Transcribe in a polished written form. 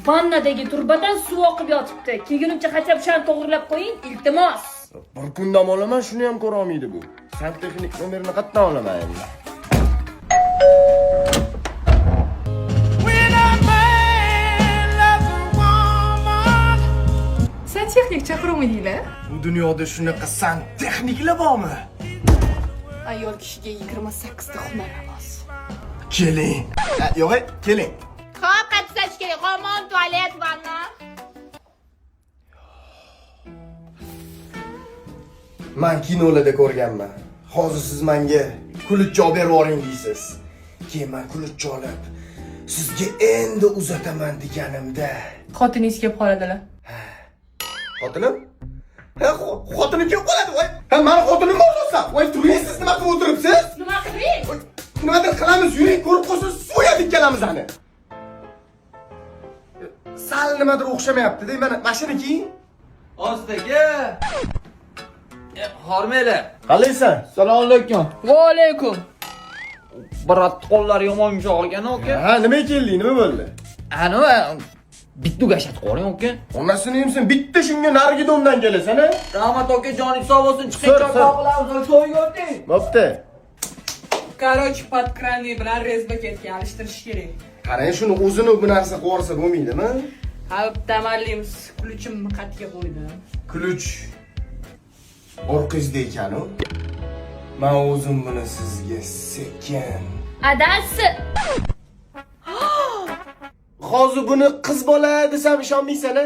Vannadagi turbadan suv oqib yotibdi. Kelgunimcha qachab shani to'g'rilab qo'ying, iltimos. Bir kun dam olaman, shuni ham ko'ra olmaydi bu. Santexnik nomerini qayerdan olaman endi? Santexnik chaqiruvmidinglar? Bu dunyoda shunaqa santexniklar bormi? Ayol kishiga 28 ta hunari bor. Keling. Yo'q, keling. Xo'p, qattiq kerak. Qomon, tualet, vanna. Men kinolarda ko'rganman. Hozir siz menga kulutcha olib berib yuboring deysiz. Keyin men kulutcha olib sizga endi uzataman deganimda. Xotiningiz kelib qoladilar. Xotinim? Ha, xotinim kelib qoladi, voy. Ha, meni xotinim bo'lsa, voy, turisiz nima qilib o'tiribsiz? Nima qiling? Nimadir qilamiz, yuring, ko'rib qolsa so'yadi ikkalamiz ani. Sal nimadir o'xshamayapti-da, mana mashinaki. Ostaga. Hormaylar. Qalaysan? Assalomu alaykum. Va alaykum. Birat qo'llar yomon yumshoq ekan aka. Ha, nima kelding, nima bo'ldi? Ani bitta gashat qo'ring aka. Onasini yemsin, bitta shunga nargidondan kelasan, ha? Rahmat aka, joningiz sog' bo'lsin. Sir, Chiqing sir. qilamiz, to'yga o'ting. Bo'pti. Короче, под краны bilan rezbaketga alishtirish kerak. Qarang, shuni o'zini bu narsa qilib yuborsa bo'lmaydimi? Ha, tamallimiz ключimni qatga qo'ydim. Ключ orqangizda ekan-u. Men o'zim buni sizga sekin. Adasi. Hozir buni qiz bola desam ishonmaysan-a?